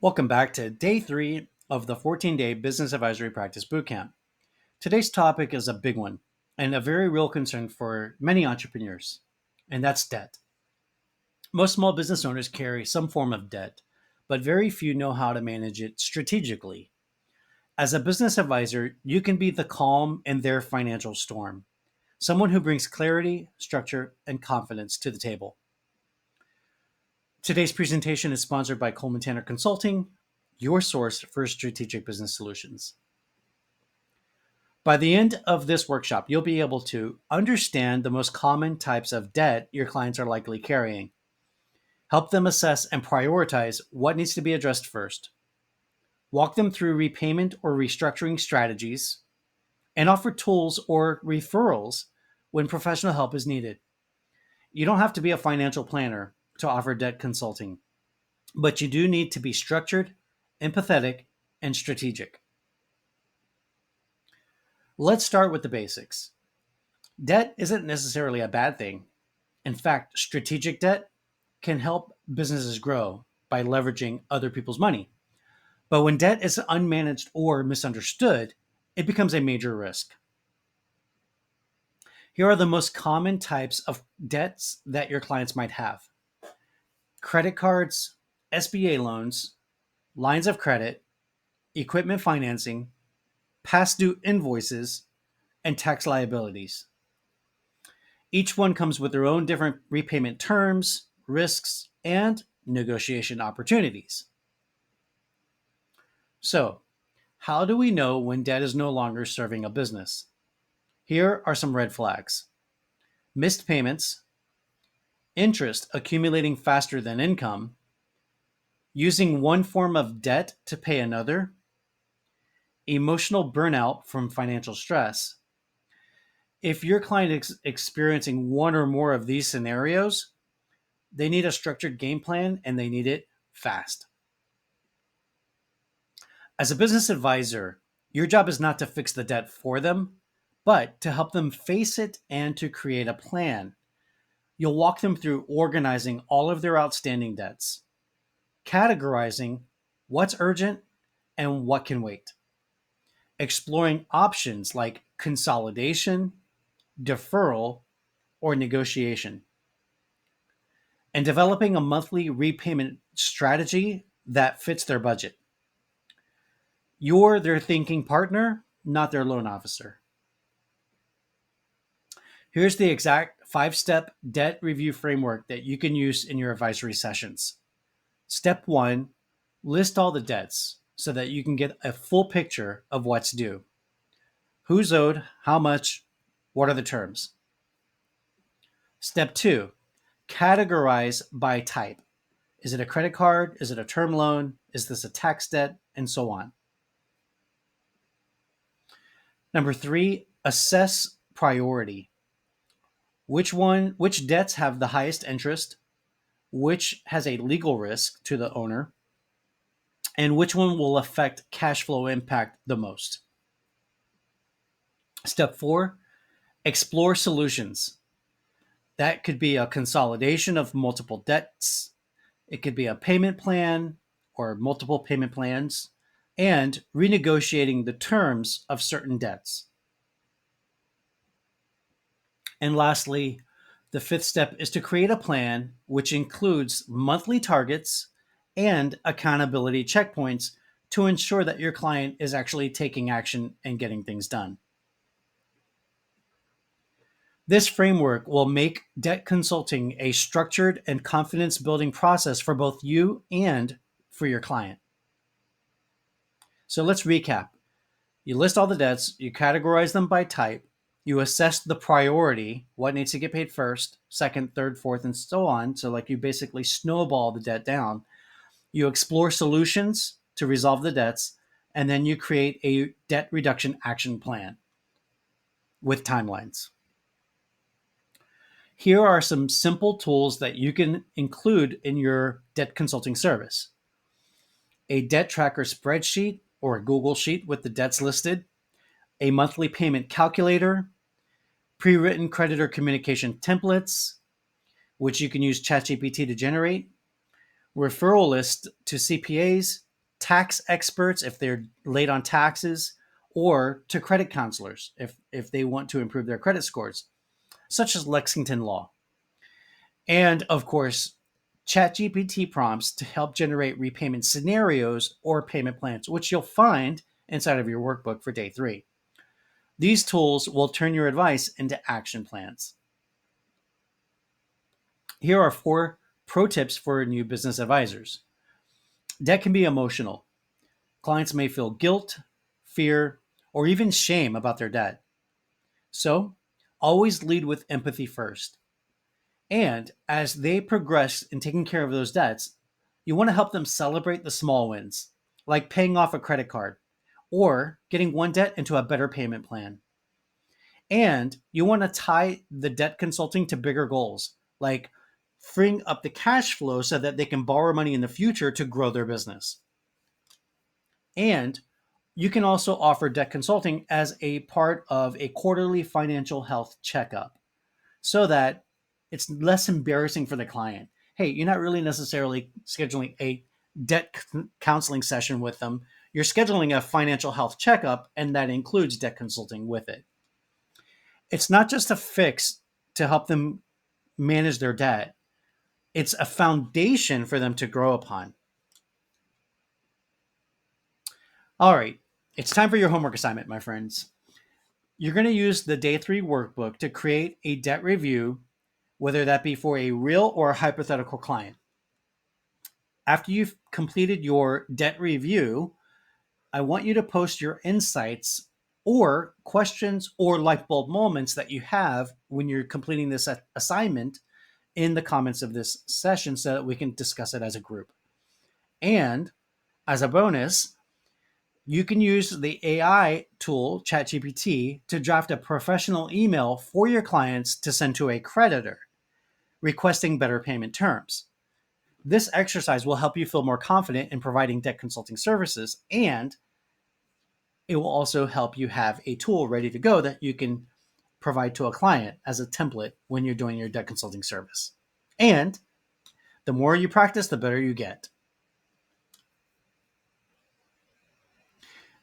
Welcome back to day 3 of the 14-day Business Advisory Practice Bootcamp. Today's topic is a big one and a very real concern for many entrepreneurs, and that's debt. Most small business owners carry some form of debt, but very few know how to manage it strategically. As a business advisor, you can be the calm in their financial storm, someone who brings clarity, structure, and confidence to the table. Today's presentation is sponsored by Coleman Tanner Consulting, your source for strategic business solutions. By the end of this workshop, you'll be able to understand the most common types of debt your clients are likely carrying, help them assess and prioritize what needs to be addressed first, walk them through repayment or restructuring strategies, and offer tools or referrals when professional help is needed. You don't have to be a financial planner to offer debt consulting, but you do need to be structured, empathetic, and strategic. Let's start with the basics. Debt isn't necessarily a bad thing. In fact, strategic debt can help businesses grow by leveraging other people's money. But when debt is unmanaged or misunderstood, it becomes a major risk. Here are the most common types of debts that your clients might have: credit cards, SBA loans, lines of credit, equipment financing, past due invoices, and tax liabilities. Each one comes with their own different repayment terms, risks, and negotiation opportunities. So, how do we know when debt is no longer serving a business? Here are some red flags: missed payments, interest accumulating faster than income, using one form of debt to pay another, emotional burnout from financial stress. If your client is experiencing one or more of these scenarios, they need a structured game plan and they need it fast. As a business advisor, your job is not to fix the debt for them, but to help them face it and to create a plan. You'll walk them through organizing all of their outstanding debts, categorizing what's urgent and what can wait, exploring options like consolidation, deferral, or negotiation, and developing a monthly repayment strategy that fits their budget. You're their thinking partner, not their loan officer. Here's the exact 5-step debt review framework that you can use in your advisory sessions. Step 1, list all the debts so that you can get a full picture of what's due. Who's owed, how much, what are the terms? Step 2, categorize by type. Is it a credit card? Is it a term loan? Is this a tax debt? And so on. Number 3, assess priority. Which debts have the highest interest? Which has a legal risk to the owner? And which one will affect cash flow impact the most? Step 4, explore solutions. That could be a consolidation of multiple debts. It could be a payment plan or multiple payment plans, and renegotiating the terms of certain debts. And lastly, the 5th step is to create a plan which includes monthly targets and accountability checkpoints to ensure that your client is actually taking action and getting things done. This framework will make debt consulting a structured and confidence-building process for both you and for your client. So let's recap. You list all the debts, you categorize them by type, you assess the priority, what needs to get paid first, second, third, fourth, and so on. So like you basically snowball the debt down. You explore solutions to resolve the debts, and then you create a debt reduction action plan with timelines. Here are some simple tools that you can include in your debt consulting service: a debt tracker spreadsheet or a Google Sheet with the debts listed, a monthly payment calculator, pre-written creditor communication templates, which you can use ChatGPT to generate, referral list to CPAs, tax experts if they're late on taxes, or to credit counselors if they want to improve their credit scores, such as Lexington Law. And of course, ChatGPT prompts to help generate repayment scenarios or payment plans, which you'll find inside of your workbook for day 3. These tools will turn your advice into action plans. Here are 4 pro tips for new business advisors. Debt can be emotional. Clients may feel guilt, fear, or even shame about their debt. So, always lead with empathy first. And as they progress in taking care of those debts, you want to help them celebrate the small wins, like paying off a credit card or getting one debt into a better payment plan. And you want to tie the debt consulting to bigger goals, like freeing up the cash flow so that they can borrow money in the future to grow their business. And you can also offer debt consulting as a part of a quarterly financial health checkup so that it's less embarrassing for the client. Hey, you're not really necessarily scheduling a debt counseling session with them. You're scheduling a financial health checkup, and that includes debt consulting with it. It's not just a fix to help them manage their debt, it's a foundation for them to grow upon. All right, it's time for your homework assignment, my friends. You're going to use the day 3 workbook to create a debt review, whether that be for a real or a hypothetical client. After you've completed your debt review, I want you to post your insights or questions or light bulb moments that you have when you're completing this assignment in the comments of this session so that we can discuss it as a group. And as a bonus, you can use the AI tool, ChatGPT, to draft a professional email for your clients to send to a creditor, requesting better payment terms. This exercise will help you feel more confident in providing debt consulting services, and it will also help you have a tool ready to go that you can provide to a client as a template when you're doing your debt consulting service. And the more you practice, the better you get.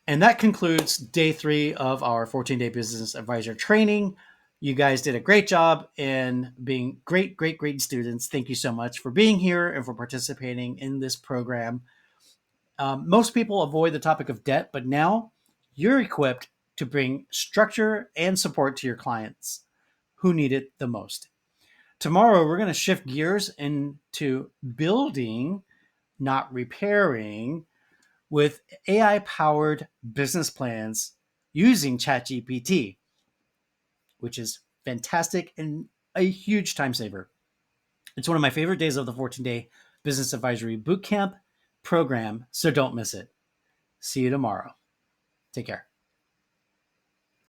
And that concludes day 3 of our 14-day business advisor training. You guys did a great job in being great students. Thank you so much for being here and for participating in this program. Most people avoid the topic of debt, but now you're equipped to bring structure and support to your clients who need it the most. Tomorrow, we're going to shift gears into building, not repairing, with AI-powered business plans using ChatGPT, which is fantastic and a huge time saver. It's one of my favorite days of the 14-day Business Advisory Bootcamp program, so don't miss it. See you tomorrow. Take care.